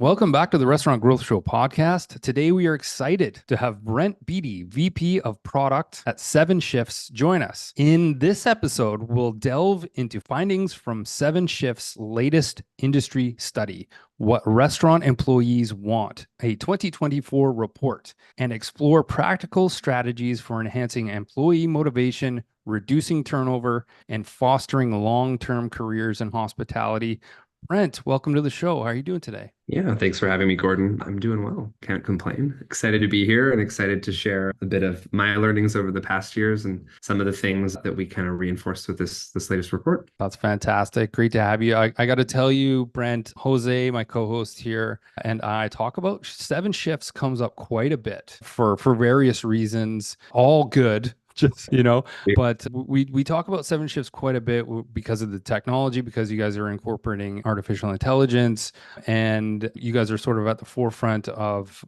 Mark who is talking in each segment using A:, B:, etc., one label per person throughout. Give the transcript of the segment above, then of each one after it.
A: Welcome back to the Restaurant Growth Show podcast. Today we are excited to have Brent Beatty, VP of Product at 7shifts, join us. In this episode, we'll delve into findings from 7shifts' latest industry study, What Restaurant Employees Want, a 2024 report, and explore practical strategies for enhancing employee motivation, reducing turnover, and fostering long-term careers in hospitality. Brent, welcome to the show. How are you doing today?
B: Yeah, thanks for having me, Gordon. I'm doing well. Can't complain. Excited to be here and excited to share a bit of my learnings over the past years and some of the things that we kind of reinforced with this latest report.
A: That's fantastic. Great to have you. I got to tell you, Brent, Jose, my co-host here, and I talk about 7shifts comes up quite a bit for various reasons, all good. Just, but we talk about 7shifts quite a bit because of the technology, because you guys are incorporating artificial intelligence and you guys are sort of at the forefront of,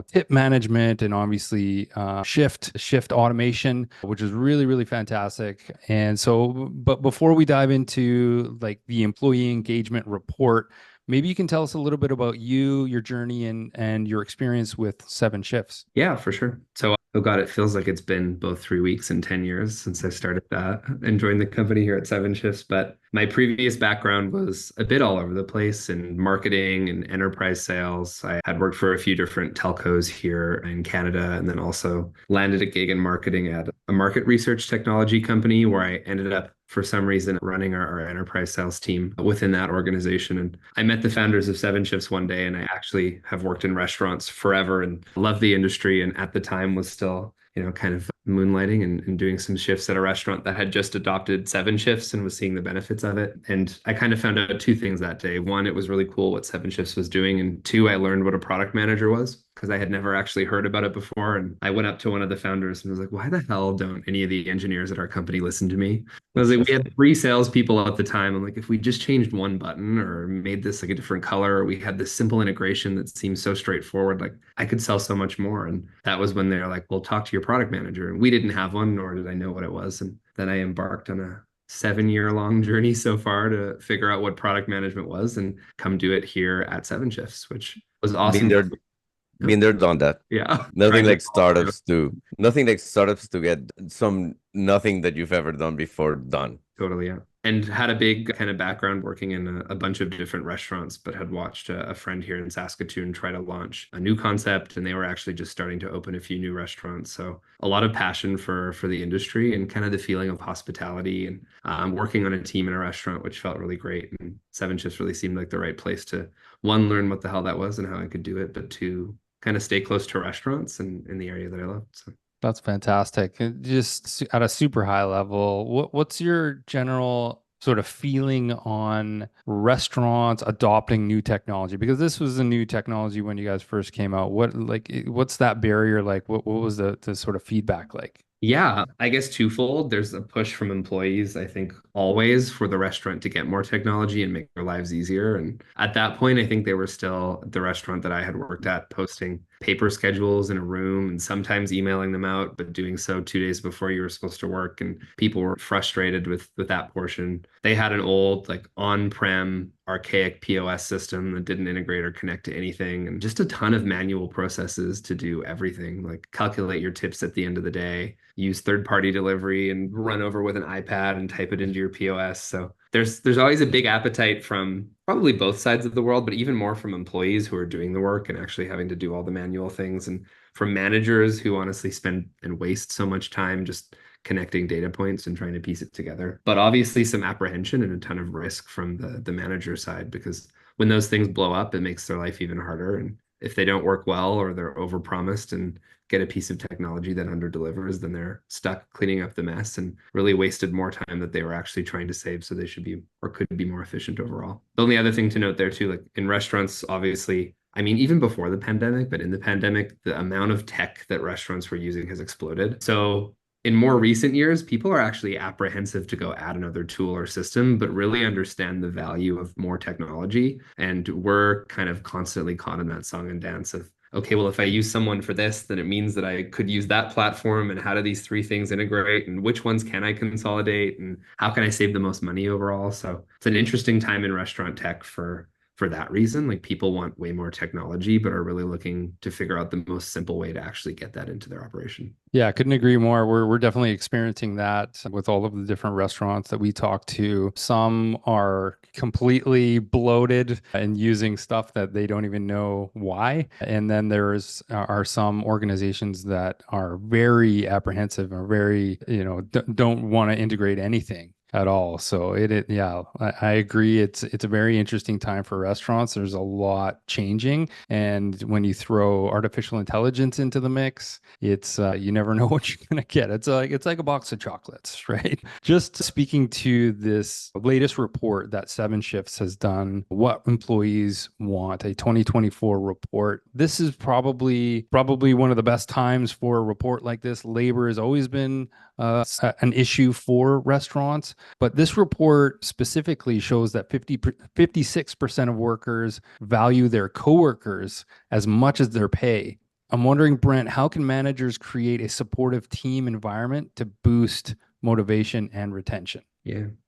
A: tip management and obviously shift automation, which is really, really fantastic. And so, but before we dive into like the employee engagement report, maybe you can tell us a little bit about you, your journey, and your experience with 7shifts.
B: Yeah, for sure. So, oh God, it feels like it's been both 3 weeks and 10 years since I started that and joined the company here at 7shifts. But my previous background was a bit all over the place in marketing and enterprise sales. I had worked for a few different telcos here in Canada and then also landed a gig in marketing at a market research technology company where I ended up for some reason running our enterprise sales team within that organization. And I met the founders of 7shifts one day, and I actually have worked in restaurants forever and loved the industry. And at the time was still, kind of moonlighting and doing some shifts at a restaurant that had just adopted 7shifts and was seeing the benefits of it. And I kind of found out two things that day. One, it was really cool what 7shifts was doing. And two, I learned what a product manager was because I had never actually heard about it before. And I went up to one of the founders and was like, why the hell don't any of the engineers at our company listen to me? I was like, we had three salespeople at the time. I'm like, if we just changed one button or made this like a different color, or we had this simple integration that seems so straightforward, like I could sell so much more. And that was when they're like, well, talk to your product manager. And we didn't have one, nor did I know what it was. And then I embarked on a 7 year long journey so far to figure out what product management was and come do it here at 7shifts, which was
C: Been
B: awesome.
C: there, been there, done that.
B: Yeah.
C: Nothing
B: Tried to
C: like startups to get some nothing that you've ever done before done.
B: Totally, yeah. And had a big kind of background working in a bunch of different restaurants, but had watched a friend here in Saskatoon try to launch a new concept, and they were actually just starting to open a few new restaurants. So a lot of passion for the industry and kind of the feeling of hospitality and working on a team in a restaurant, which felt really great. And 7shifts really seemed like the right place to, one, learn what the hell that was and how I could do it, but two, kind of stay close to restaurants and in the area that I love. So.
A: That's fantastic. And just at a super high level, what's your general sort of feeling on restaurants adopting new technology? Because this was a new technology when you guys first came out. What's that barrier like? What was the sort of feedback like?
B: Yeah, I guess twofold. There's a push from employees, I think, always for the restaurant to get more technology and make their lives easier. And at that point, I think they were still the restaurant that I had worked at posting paper schedules in a room and sometimes emailing them out, but doing so 2 days before you were supposed to work. And people were frustrated with that portion. They had an old, like on-prem archaic POS system that didn't integrate or connect to anything, and just a ton of manual processes to do everything, like calculate your tips at the end of the day, use third-party delivery, and run over with an iPad and type it into your POS. So there's always a big appetite from probably both sides of the world, but even more from employees who are doing the work and actually having to do all the manual things, and from managers who honestly spend and waste so much time just connecting data points and trying to piece it together. But obviously some apprehension and a ton of risk from the manager side, because when those things blow up, it makes their life even harder. And if they don't work well or they're overpromised and get a piece of technology that underdelivers, then they're stuck cleaning up the mess and really wasted more time that they were actually trying to save. So they should be or could be more efficient overall. The only other thing to note there too, like in restaurants, obviously, I mean, even before the pandemic, but in the pandemic, the amount of tech that restaurants were using has exploded. So in more recent years, people are actually apprehensive to go add another tool or system, but really understand the value of more technology. And we're kind of constantly caught in that song and dance of, okay, well, if I use someone for this, then it means that I could use that platform. And how do these three things integrate? And which ones can I consolidate? And how can I save the most money overall? So it's an interesting time in restaurant tech for for that reason. Like people want way more technology, but are really looking to figure out the most simple way to actually get that into their operation.
A: Yeah, I couldn't agree more. We're definitely experiencing that with all of the different restaurants that we talk to. Some are completely bloated and using stuff that they don't even know why. And then are some organizations that are very apprehensive or very, don't want to integrate anything at all. So yeah, I agree. It's a very interesting time for restaurants. There's a lot changing, and when you throw artificial intelligence into the mix, it's you never know what you're gonna get. It's like a box of chocolates, right? Just speaking to this latest report that 7shifts has done, what employees want, a 2024 report. This is probably one of the best times for a report like this. Labor has always been an issue for restaurants, but this report specifically shows that 56% of workers value their coworkers as much as their pay. I'm wondering, Brent, how can managers create a supportive team environment to boost motivation and retention?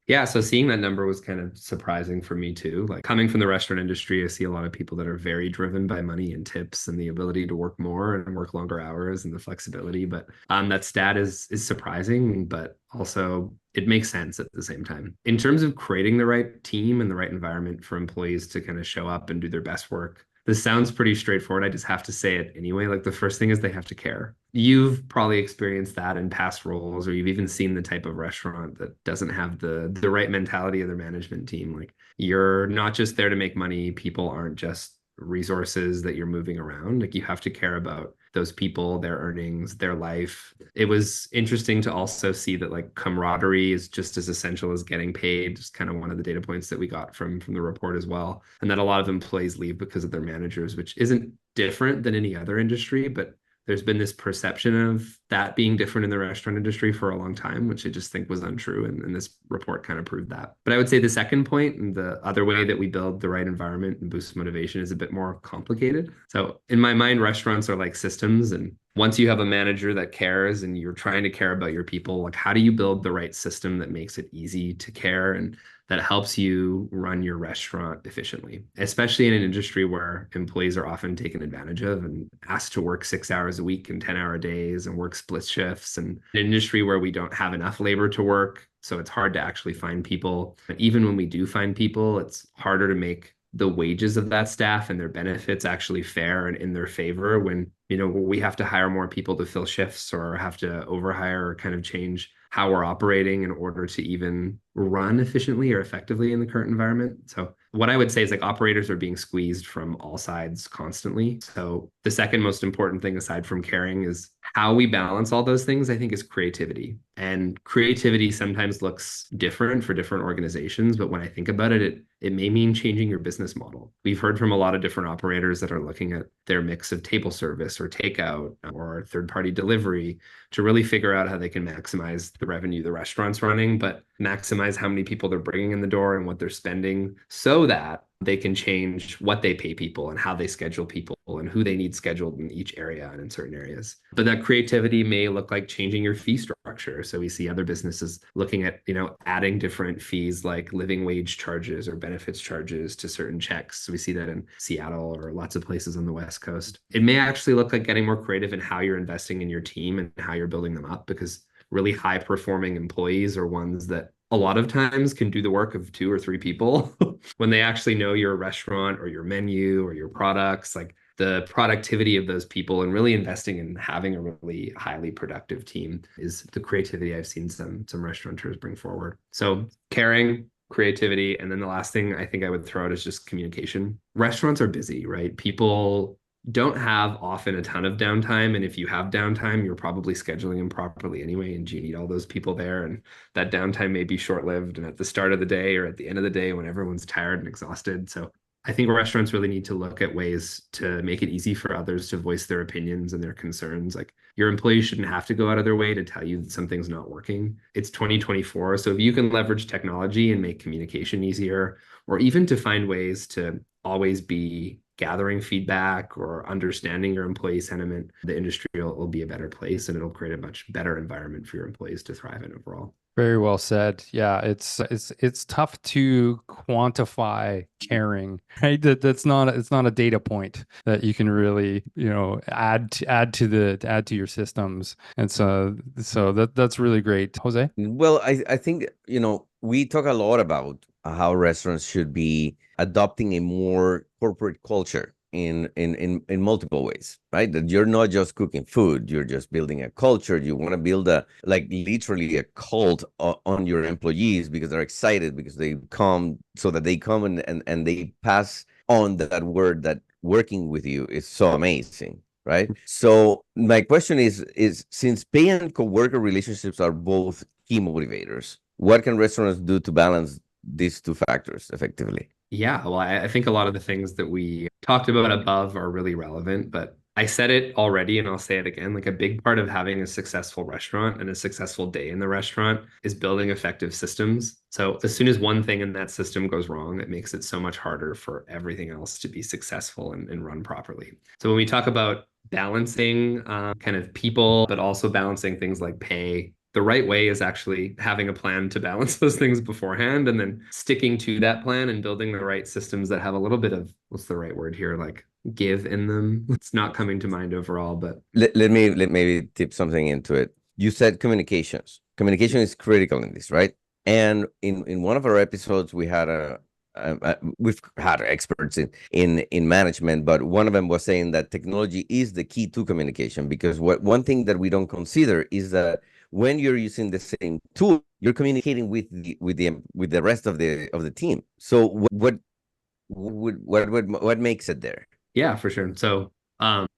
B: Yeah. So seeing that number was kind of surprising for me too. Like coming from the restaurant industry, I see a lot of people that are very driven by money and tips and the ability to work more and work longer hours and the flexibility. But that stat is surprising, but also it makes sense at the same time. In terms of creating the right team and the right environment for employees to kind of show up and do their best work, this sounds pretty straightforward. I just have to say it anyway. Like the first thing is they have to care. You've probably experienced that in past roles, or you've even seen the type of restaurant that doesn't have the right mentality of their management team. Like you're not just there to make money. People aren't just resources that you're moving around. Like you have to care about those people, their earnings, their life. It was interesting to also see that like camaraderie is just as essential as getting paid. Just kind of one of the data points that we got from the report as well. And that a lot of employees leave because of their managers, which isn't different than any other industry, but there's been this perception of that being different in the restaurant industry for a long time, which I just think was untrue. And this report kind of proved that. But I would say the second point and the other way that we build the right environment and boost motivation is a bit more complicated. So in my mind, restaurants are like systems. And once you have a manager that cares and you're trying to care about your people, like how do you build the right system that makes it easy to care and that helps you run your restaurant efficiently, especially in an industry where employees are often taken advantage of and asked to work 6 hours a week and 10-hour days and work split shifts, and an industry where we don't have enough labor to work. So it's hard to actually find people. And even when we do find people, it's harder to make the wages of that staff and their benefits actually fair and in their favor when, we have to hire more people to fill shifts or have to overhire or kind of change how we're operating in order to even run efficiently or effectively in the current environment. So what I would say is like operators are being squeezed from all sides constantly. So the second most important thing aside from caring is how we balance all those things, I think, is creativity. And creativity sometimes looks different for different organizations, but when I think about it, it may mean changing your business model. We've heard from a lot of different operators that are looking at their mix of table service or takeout or third-party delivery to really figure out how they can maximize the revenue the restaurant's running, but maximize how many people they're bringing in the door and what they're spending so that they can change what they pay people and how they schedule people and who they need scheduled in each area and in certain areas. But that creativity may look like changing your fee structure. So we see other businesses looking at, adding different fees like living wage charges or benefits charges to certain checks. So we see that in Seattle or lots of places on the West Coast. It may actually look like getting more creative in how you're investing in your team and how you're building them up, because really high performing employees are ones that a lot of times can do the work of 2 or 3 people when they actually know your restaurant or your menu or your products. Like the productivity of those people and really investing in having a really highly productive team is the creativity I've seen some restaurateurs bring forward. So caring, creativity, and then the last thing I think I would throw out is just communication. Restaurants are busy, right? People don't have often a ton of downtime. And if you have downtime, you're probably scheduling them properly anyway. And you need all those people there. And that downtime may be short-lived and at the start of the day or at the end of the day when everyone's tired and exhausted. So I think restaurants really need to look at ways to make it easy for others to voice their opinions and their concerns. Like your employees shouldn't have to go out of their way to tell you that something's not working. It's 2024. So if you can leverage technology and make communication easier, or even to find ways to always be gathering feedback or understanding your employee sentiment, the industry will be a better place and it'll create a much better environment for your employees to thrive in overall.
A: Very well said. Yeah, it's tough to quantify caring, right? That's not it's not a data point that you can really, add to your systems. And so that's really great. Jose?
C: Well, I think, we talk a lot about how restaurants should be adopting a more corporate culture in multiple ways, right? That you're not just cooking food, you're just building a culture. You want to build literally a cult on your employees because they're excited because they come, so that they come and they pass on that word that working with you is so amazing. Right. So my question is since pay and coworker relationships are both key motivators, what can restaurants do to balance these two factors effectively?
B: Yeah, well, I think a lot of the things that we talked about above are really relevant, but I said it already and I'll say it again. Like a big part of having a successful restaurant and a successful day in the restaurant is building effective systems. So as soon as one thing in that system goes wrong, it makes it so much harder for everything else to be successful and run properly. So when we talk about balancing kind of people, but also balancing things like pay, the right way is actually having a plan to balance those things beforehand and then sticking to that plan and building the right systems that have a little bit of, what's the right word here, like give in them. It's not coming to mind overall, but
C: Let me maybe tip something into it. You said communications. Communication is critical in this, right? And in one of our episodes, we've had experts in management, but one of them was saying that technology is the key to communication, because one thing that we don't consider is that when you're using the same tool, you're communicating with the rest of the team. So what makes it there?
B: yeah, for sure. So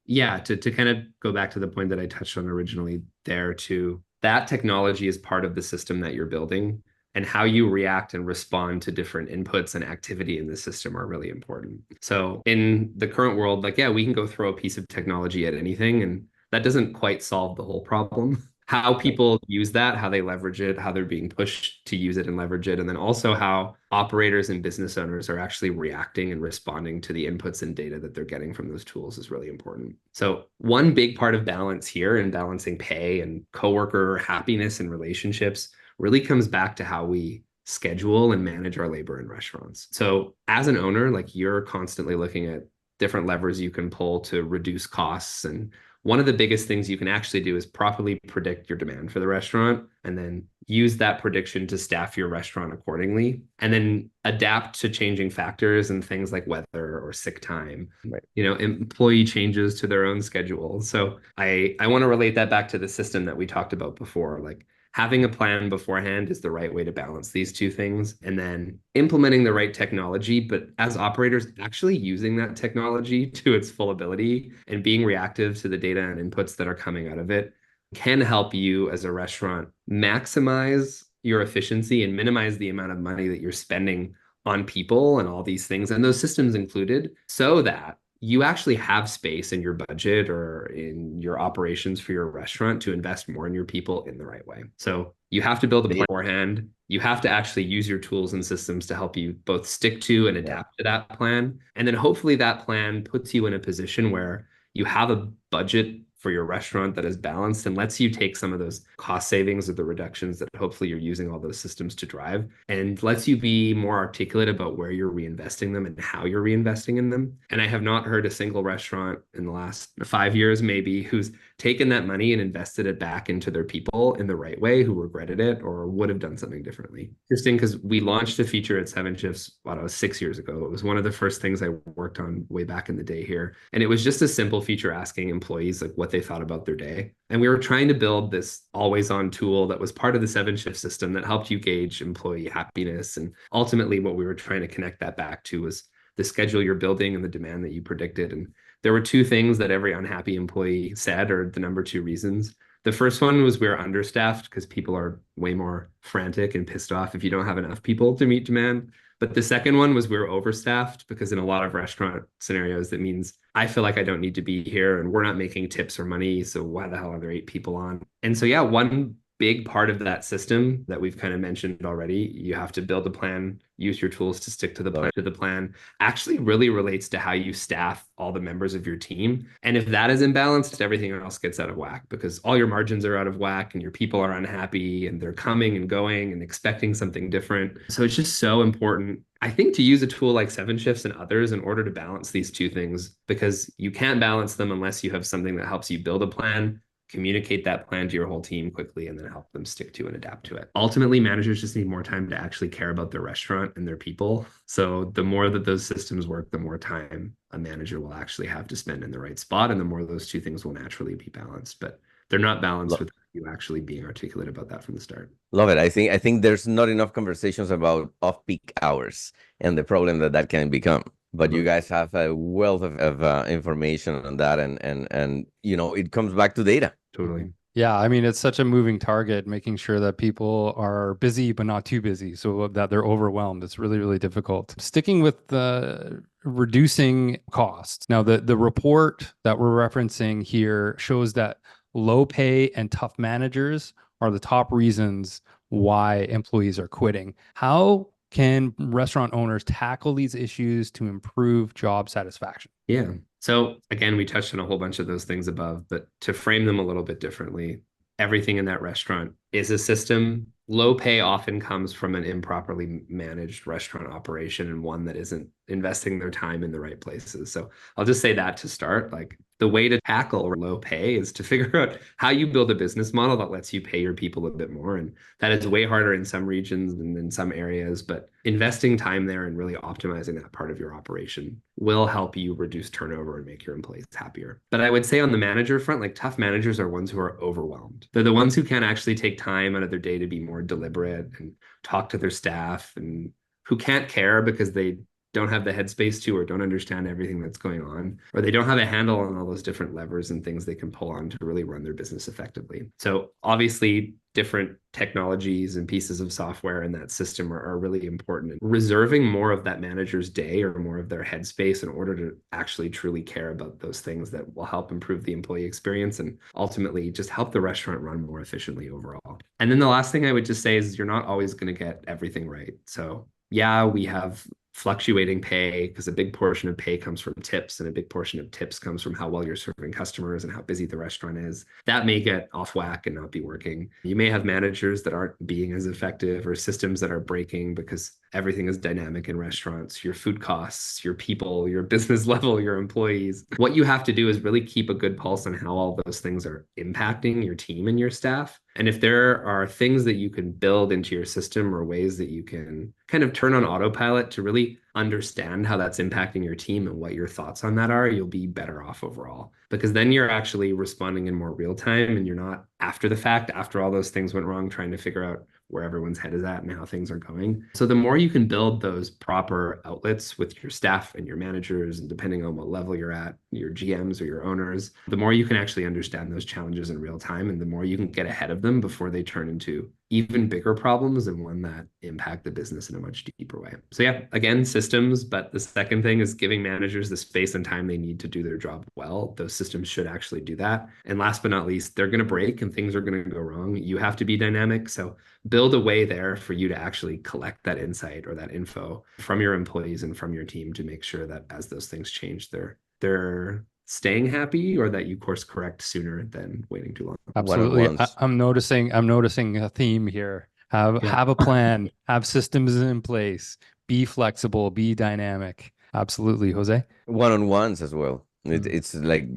B: yeah, to kind of go back to the point that I touched on originally there too, that technology is part of the system that you're building, and how you react and respond to different inputs and activity in the system are really important. So in the current world, like, yeah, we can go throw a piece of technology at anything, and that doesn't quite solve the whole problem. How people use that, how they leverage it, how they're being pushed to use it and leverage it, and then also how operators and business owners are actually reacting and responding to the inputs and data that they're getting from those tools is really important. So one big part of balance here and balancing pay and coworker happiness and relationships really comes back to how we schedule and manage our labor in restaurants. So as an owner, like, you're constantly looking at different levers you can pull to reduce costs. And one of the biggest things you can actually do is properly predict your demand for the restaurant and then use that prediction to staff your restaurant accordingly, and then adapt to changing factors and things like weather or sick time,
C: Right.
B: Employee changes to their own schedule. So I want to relate that back to the system that we talked about before. Like, having a plan beforehand is the right way to balance these two things, and then implementing the right technology, but as operators, actually using that technology to its full ability and being reactive to the data and inputs that are coming out of it can help you as a restaurant maximize your efficiency and minimize the amount of money that you're spending on people and all these things, and those systems included, so that you actually have space in your budget or in your operations for your restaurant to invest more in your people in the right way. So you have to build a plan beforehand. You have to actually use your tools and systems to help you both stick to and adapt to that plan. And then hopefully that plan puts you in a position where you have a budget for your restaurant that is balanced and lets you take some of those cost savings or the reductions that hopefully you're using all those systems to drive, and lets you be more articulate about where you're reinvesting them and how you're reinvesting in them. And I have not heard a single restaurant in the last 5 years maybe who's taken that money and invested it back into their people in the right way who regretted it or would have done something differently. Interesting, because we launched a feature at 7shifts, it was 6 years ago. It was one of the first things I worked on way back in the day here. And it was just a simple feature asking employees like what they thought about their day. And we were trying to build this always on tool that was part of the 7shift system that helped you gauge employee happiness. And ultimately what we were trying to connect that back to was the schedule you're building and the demand that you predicted. And there were two things that every unhappy employee said, or the number two reasons. The first one was we were understaffed because people are way more frantic and pissed off if you don't have enough people to meet demand. But the second one was we were overstaffed, because in a lot of restaurant scenarios, that means I feel like I don't need to be here and we're not making tips or money. So why the hell are there 8 people on? And so, yeah, one big part of that system that we've kind of mentioned already, you have to build a plan, use your tools to stick to the plan, actually really relates to how you staff all the members of your team. And if that is imbalanced, everything else gets out of whack, because all your margins are out of whack and your people are unhappy and they're coming and going and expecting something different. So it's just so important, I think, to use a tool like 7shifts and others in order to balance these two things, because you can't balance them unless you have something that helps you build a plan, communicate that plan to your whole team quickly, and then help them stick to and adapt to it. Ultimately, managers just need more time to actually care about their restaurant and their people. So the more that those systems work, the more time a manager will actually have to spend in the right spot, and the more those two things will naturally be balanced. But they're not balanced without you actually being articulate about that from the start.
C: Love it. I think there's not enough conversations about off-peak hours and the problem that can become. But you guys have a wealth of information on that, and it comes back to data.
B: Totally.
A: Yeah, I mean, it's such a moving target, making sure that people are busy but not too busy, so that they're overwhelmed. It's really, really difficult. Sticking with the reducing costs. Now, the report that we're referencing here shows that low pay and tough managers are the top reasons why employees are quitting. How can restaurant owners tackle these issues to improve job satisfaction?
B: Yeah. So again, we touched on a whole bunch of those things above, but to frame them a little bit differently, everything in that restaurant is a system. Low pay often comes from an improperly managed restaurant operation, and one that isn't investing their time in the right places. So I'll just say that to start. Like, the way to tackle low pay is to figure out how you build a business model that lets you pay your people a bit more. And that is way harder in some regions and in some areas, but investing time there and really optimizing that part of your operation will help you reduce turnover and make your employees happier. But I would say on the manager front, like, tough managers are ones who are overwhelmed. They're the ones who can't actually take time out of their day to be more deliberate and talk to their staff, and who can't care because they don't have the headspace to, or don't understand everything that's going on, or they don't have a handle on all those different levers and things they can pull on to really run their business effectively. So obviously, different technologies and pieces of software in that system are really important. Reserving more of that manager's day or more of their headspace in order to actually truly care about those things that will help improve the employee experience and ultimately just help the restaurant run more efficiently overall. And then the last thing I would just say is, you're not always going to get everything right. So yeah, we have fluctuating pay because a big portion of pay comes from tips, and a big portion of tips comes from how well you're serving customers and how busy the restaurant is. That may get off whack and not be working. You may have managers that aren't being as effective, or systems that are breaking because everything is dynamic in restaurants. Your food costs, your people, your business level, your employees. What you have to do is really keep a good pulse on how all those things are impacting your team and your staff. And if there are things that you can build into your system, or ways that you can kind of turn on autopilot to really understand how that's impacting your team and what your thoughts on that are, you'll be better off overall. Because then you're actually responding in more real time, and you're not after the fact, after all those things went wrong, trying to figure out where everyone's head is at and how things are going. So the more you can build those proper outlets with your staff and your managers, and depending on what level you're at, your GMs or your owners, the more you can actually understand those challenges in real time, and the more you can get ahead of them before they turn into even bigger problems and one that impact the business in a much deeper way. So yeah, again, systems, but the second thing is giving managers the space and time they need to do their job well. Those systems should actually do that. And last but not least, they're going to break and things are going to go wrong. You have to be dynamic. So build a way there for you to actually collect that insight or that info from your employees and from your team to make sure that as those things change, they're staying happy, or that you course correct sooner than waiting too long.
A: Absolutely. I'm noticing a theme here. Have a plan, have systems in place, be flexible, be dynamic. Absolutely. Jose?
C: One-on-ones as well. It's like,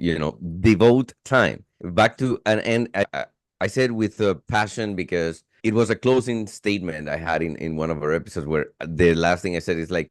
C: devote time back to, and I said with passion, because it was a closing statement I had in one of our episodes, where the last thing I said is like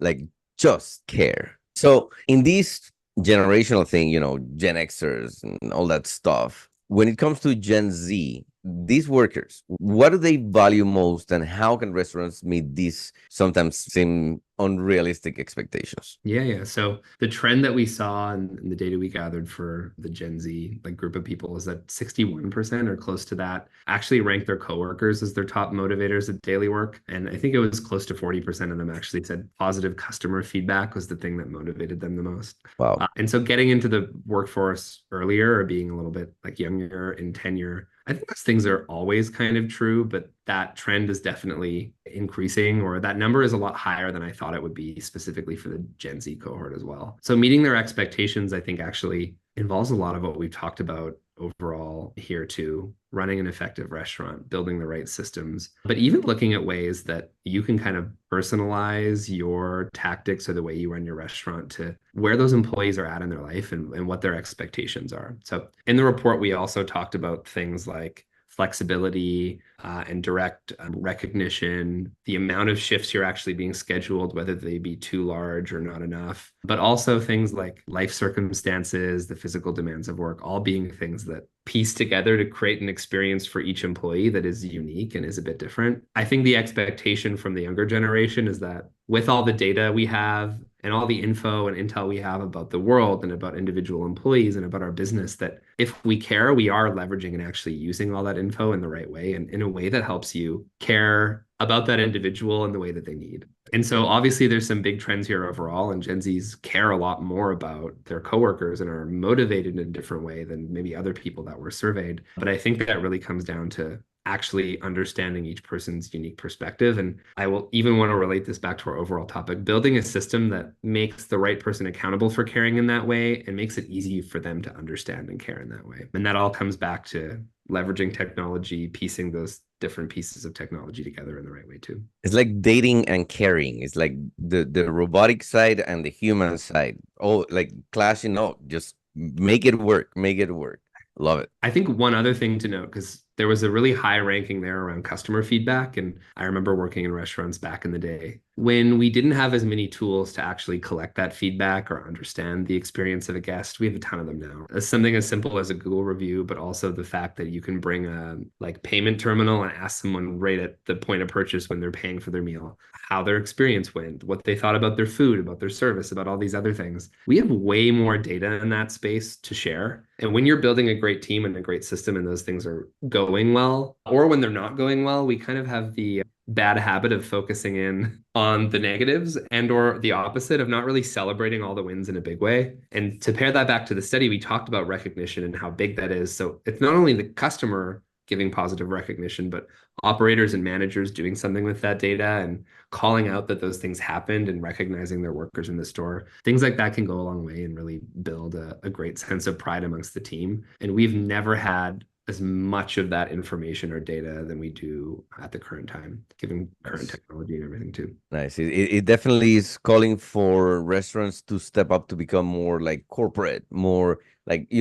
C: just care. So in this generational thing, Gen Xers and all that stuff, when it comes to Gen Z, these workers, what do they value most, and how can restaurants meet these sometimes seem unrealistic expectations?
B: Yeah. So the trend that we saw in the data we gathered for the Gen Z group of people is that 61% or close to that actually rank their coworkers as their top motivators at daily work. And I think it was close to 40% of them actually said positive customer feedback was the thing that motivated them the most.
C: Wow.
B: And so getting into the workforce earlier, or being a little bit younger in tenure, I think those things are always kind of true, but that trend is definitely increasing, or that number is a lot higher than I thought it would be, specifically for the Gen Z cohort as well. So meeting their expectations, I think, actually involves a lot of what we've talked about overall here too: running an effective restaurant, building the right systems, but even looking at ways that you can kind of personalize your tactics or the way you run your restaurant to where those employees are at in their life and what their expectations are. So in the report, we also talked about things like flexibility and direct recognition, the amount of shifts you're actually being scheduled, whether they be too large or not enough, but also things like life circumstances, the physical demands of work, all being things that piece together to create an experience for each employee that is unique and is a bit different. I think the expectation from the younger generation is that with all the data we have and all the info and intel we have about the world and about individual employees and about our business, that if we care, we are leveraging and actually using all that info in the right way and in a way that helps you care about that individual in the way that they need. And so obviously there's some big trends here overall, and Gen Zs care a lot more about their coworkers and are motivated in a different way than maybe other people that were surveyed. But I think that really comes down to actually understanding each person's unique perspective. And I will even want to relate this back to our overall topic: building a system that makes the right person accountable for caring in that way and makes it easy for them to understand and care in that way. And that all comes back to leveraging technology, piecing those different pieces of technology together in the right way too.
C: It's like dating and caring. It's like the robotic side and the human side. Oh, like clashing. No, just make it work. Make it work. Love it.
B: I think one other thing to note, because there was a really high ranking there around customer feedback. And I remember working in restaurants back in the day when we didn't have as many tools to actually collect that feedback or understand the experience of a guest. We have a ton of them now. As something as simple as a Google review, but also the fact that you can bring a payment terminal and ask someone right at the point of purchase when they're paying for their meal how their experience went, what they thought about their food, about their service, about all these other things. We have way more data in that space to share. And when you're building a great team and a great system and those things are going well, or when they're not going well, we kind of have the bad habit of focusing in on the negatives and or the opposite of not really celebrating all the wins in a big way. And to pair that back to the study, we talked about recognition and how big that is. So it's not only the customer giving positive recognition, but operators and managers doing something with that data and calling out that those things happened and recognizing their workers in the store. Things like that can go a long way and really build a great sense of pride amongst the team. And we've never had as much of that information or data than we do at the current time, given current technology and everything too.
C: Nice. It definitely is calling for restaurants to step up to become more like corporate, more like,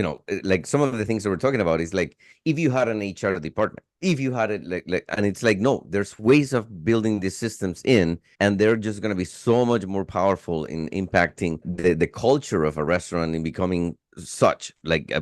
C: like some of the things that we're talking about is like, if you had an HR department, if you had it and it's like, no, there's ways of building these systems in, and they're just going to be so much more powerful in impacting the culture of a restaurant and becoming such like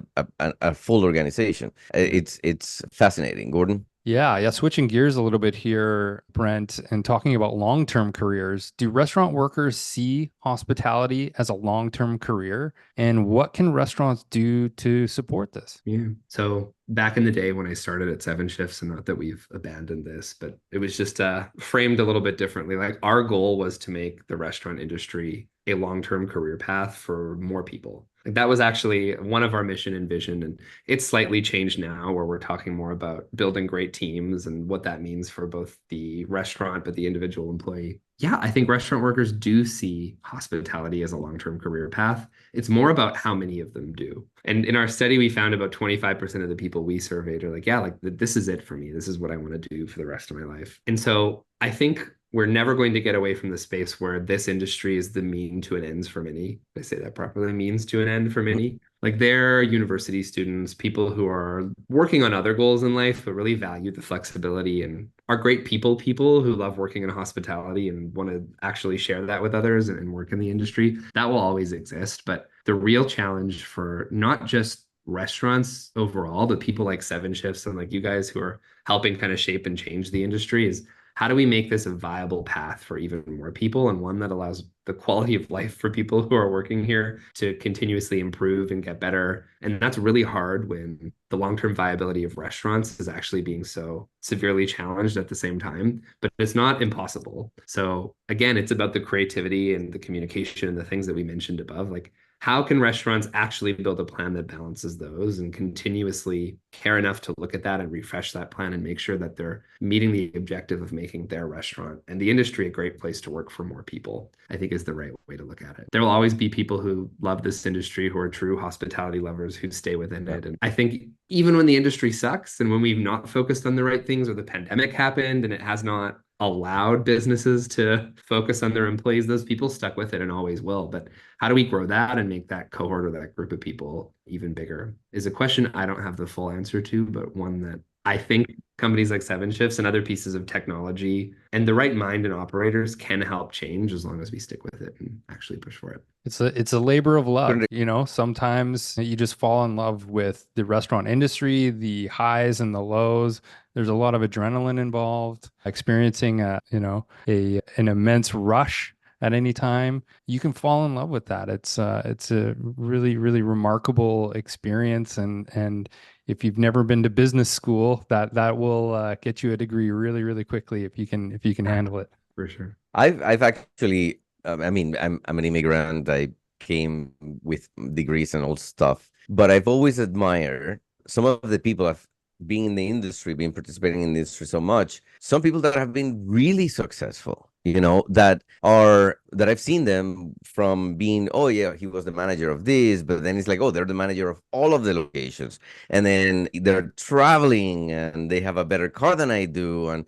C: a full organization. It's fascinating. Gordon?
A: Yeah. Switching gears a little bit here, Brent, and talking about long-term careers. Do restaurant workers see hospitality as a long-term career? And what can restaurants do to support this?
B: Yeah. So back in the day when I started at 7shifts, and not that we've abandoned this, but it was just framed a little bit differently. Like, our goal was to make the restaurant industry a long-term career path for more people. Like, that was actually one of our mission and vision. And it's slightly changed now, where we're talking more about building great teams and what that means for both the restaurant, but the individual employee. Yeah, I think restaurant workers do see hospitality as a long-term career path. It's more about how many of them do. And in our study, we found about 25% of the people we surveyed are like, yeah, like this is it for me. This is what I want to do for the rest of my life. And so I think we're never going to get away from the space where this industry is the mean to an ends for many. Did I say that properly? Means to an end for many. Like, they're university students, people who are working on other goals in life, but really value the flexibility and are great people who love working in hospitality and want to actually share that with others and work in the industry. That will always exist. But the real challenge for not just restaurants overall, but people like 7shifts and like you guys who are helping kind of shape and change the industry is, how do we make this a viable path for even more people, and one that allows the quality of life for people who are working here to continuously improve and get better? And that's really hard when the long-term viability of restaurants is actually being so severely challenged at the same time, but it's not impossible. So again, it's about the creativity and the communication and the things that we mentioned above. Like, how can restaurants actually build a plan that balances those and continuously care enough to look at that and refresh that plan and make sure that they're meeting the objective of making their restaurant and the industry a great place to work for more people, I think is the right way to look at it. There will always be people who love this industry, who are true hospitality lovers, who stay within it. And I think even when the industry sucks and when we've not focused on the right things, or the pandemic happened and it has not allowed businesses to focus on their employees, those people stuck with it and always will. But how do we grow that and make that cohort or that group of people even bigger is a question I don't have the full answer to, but one that I think companies like 7shifts and other pieces of technology and the right mind and operators can help change, as long as we stick with it and actually push for it.
A: It's a labor of love. You know, sometimes you just fall in love with the restaurant industry, the highs and the lows. There's a lot of adrenaline involved. Experiencing an immense rush at any time, you can fall in love with that. It's a really, really remarkable experience, and if you've never been to business school, that will get you a degree really, really quickly if you can handle it.
B: For sure.
C: I've actually, I mean, I'm an immigrant. I came with degrees and all stuff, but I've always admired some of the people I've been in the industry, been participating in the industry so much. Some people that have been really successful, that I've seen them from being, oh yeah, he was the manager of this, but then it's like, oh, they're the manager of all of the locations, and then they're traveling and they have a better car than I do, and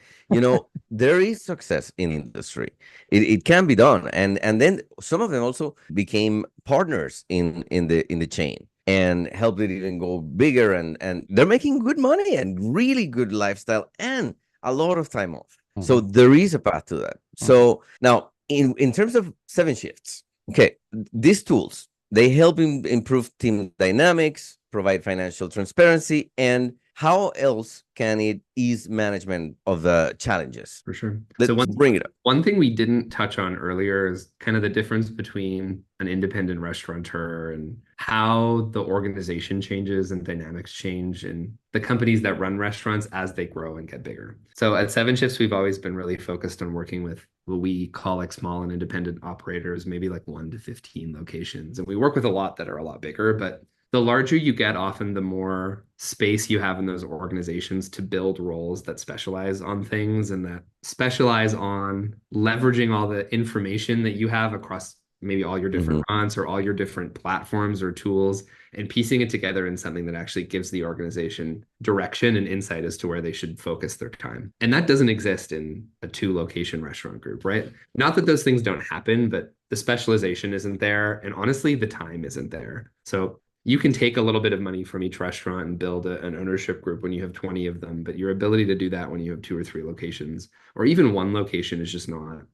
C: there is success in industry. It can be done, and then some of them also became partners in the chain and helped it even go bigger, and they're making good money and really good lifestyle and a lot of time off. Mm-hmm. So there is a path to that. Mm-hmm. So now in terms of 7shifts, okay, these tools, they help improve team dynamics, provide financial transparency, and how else can it ease management of the challenges?
B: For sure.
C: Let's bring it up.
B: One thing we didn't touch on earlier is kind of the difference between an independent restaurateur and how the organization changes and dynamics change in the companies that run restaurants as they grow and get bigger. So at 7shifts, we've always been really focused on working with what we call like small and independent operators, maybe like 1 to 15 locations. And we work with a lot that are a lot bigger, but the larger you get, often the more space you have in those organizations to build roles that specialize on things and that specialize on leveraging all the information that you have across maybe all your different fronts or all your different platforms or tools, and piecing it together in something that actually gives the organization direction and insight as to where they should focus their time. And that doesn't exist in a 2-location restaurant group, right? Not that those things don't happen, but the specialization isn't there. And honestly, the time isn't there. So you can take a little bit of money from each restaurant and build an ownership group when you have 20 of them, but your ability to do that when you have 2 or 3 locations, or even 1 location, is just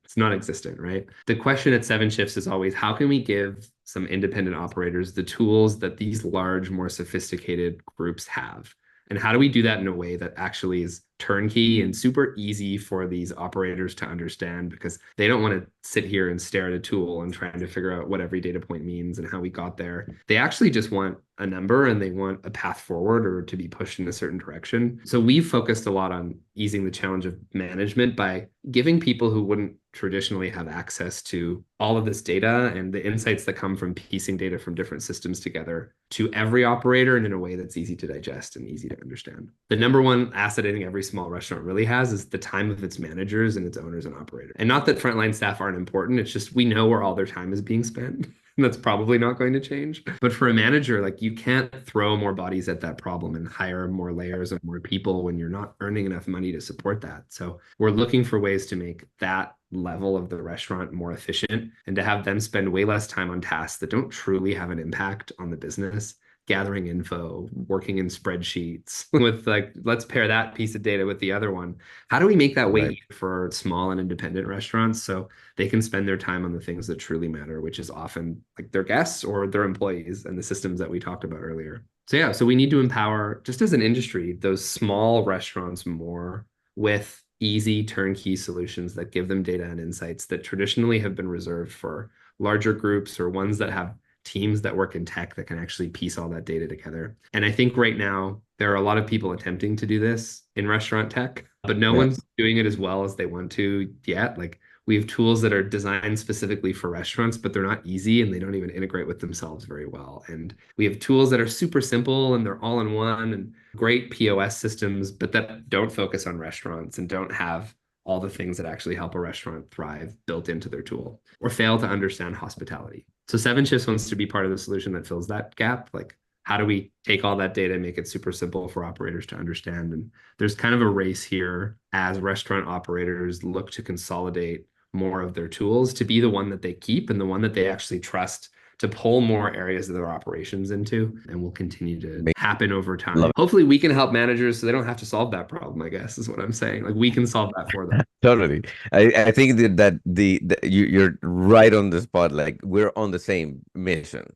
B: it's non-existent, right? The question at 7shifts is always, how can we give some independent operators the tools that these large, more sophisticated groups have? And how do we do that in a way that actually is turnkey and super easy for these operators to understand, because they don't want to sit here and stare at a tool and trying to figure out what every data point means and how we got there. They actually just want a number and they want a path forward or to be pushed in a certain direction. So we've focused a lot on easing the challenge of management by giving people who wouldn't traditionally have access to all of this data and the insights that come from piecing data from different systems together to every operator, and in a way that's easy to digest and easy to understand. The number one asset I think every small restaurant really has is the time of its managers and its owners and operators. And not that frontline staff aren't important, it's just we know where all their time is being spent. And that's probably not going to change. But for a manager, like, you can't throw more bodies at that problem and hire more layers of more people when you're not earning enough money to support that. So we're looking for ways to make that level of the restaurant more efficient and to have them spend way less time on tasks that don't truly have an impact on the business, gathering info, working in spreadsheets with like, let's pair that piece of data with the other one. How do we make that way for small and independent restaurants so they can spend their time on the things that truly matter, which is often like their guests or their employees and the systems that we talked about earlier. So yeah, so we need to empower, just as an industry, those small restaurants more with easy turnkey solutions that give them data and insights that traditionally have been reserved for larger groups or ones that have teams that work in tech that can actually piece all that data together. And I think right now there are a lot of people attempting to do this in restaurant tech, but no one's doing it as well as they want to yet. Like, We have tools that are designed specifically for restaurants, but they're not easy and they don't even integrate with themselves very well. And we have tools that are super simple and they're all in one and great POS systems, but that don't focus on restaurants and don't have all the things that actually help a restaurant thrive built into their tool, or fail to understand hospitality. So 7shifts wants to be part of the solution that fills that gap. Like, how do we take all that data and make it super simple for operators to understand? And there's kind of a race here as restaurant operators look to consolidate more of their tools to be the one that they keep and the one that they actually trust to pull more areas of their operations into, and will continue to happen over time. Hopefully we can help managers so they don't have to solve that problem, I guess is what I'm saying. Like, we can solve that for them.
C: Totally. I think that you're right on the spot. Like, we're on the same mission,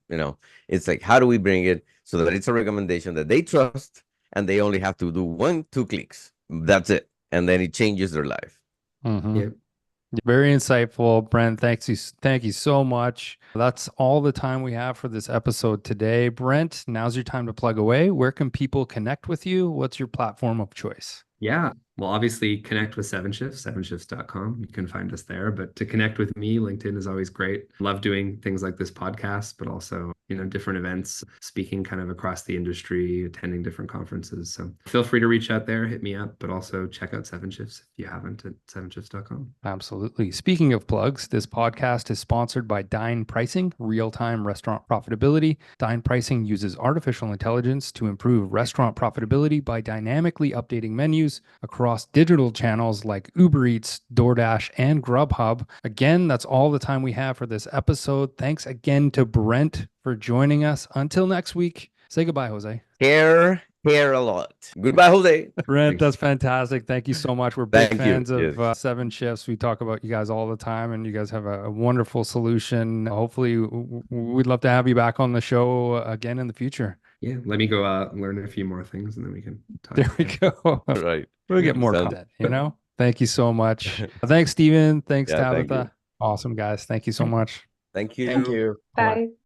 C: it's like, how do we bring it so that it's a recommendation that they trust and they only have to do 1-2 clicks. That's it. And then it changes their life.
A: Mm-hmm.
B: Yeah.
A: Very insightful, Brent. Thank you so much. That's all the time we have for this episode today. Brent, now's your time to plug away. Where can people connect with you? What's your platform of choice?
B: Yeah. Well, obviously connect with 7shifts, 7shifts.com. You can find us there. But to connect with me, LinkedIn is always great. Love doing things like this podcast, but also, different events, speaking kind of across the industry, attending different conferences. So feel free to reach out there, hit me up, but also check out 7shifts if you haven't at 7shifts.com.
A: Absolutely. Speaking of plugs, this podcast is sponsored by Dynpricing, real-time restaurant profitability. Dynpricing uses artificial intelligence to improve restaurant profitability by dynamically updating menus across digital channels like Uber Eats, DoorDash, and Grubhub. Again, that's all the time we have for this episode. Thanks again to Brent for joining us. Until next week, say goodbye, Jose.
C: Care a lot. Goodbye, Jose.
A: Brent, that's fantastic. Thank you so much. We're big
C: Thank
A: fans
C: you.
A: of 7shifts. We talk about you guys all the time, and you guys have a wonderful solution. Hopefully, we'd love to have you back on the show again in the future.
B: Yeah, let me go out and learn a few more things, and then we can talk.
A: There we go.
C: All right.
A: We'll get more content, Thank you so much. Thanks, Steven. Thanks,
C: Yeah,
A: Tabitha.
C: thank you.
A: Awesome, guys. Thank you so much.
C: Thank you.
D: Thank you.
A: Bye-bye.
E: Bye.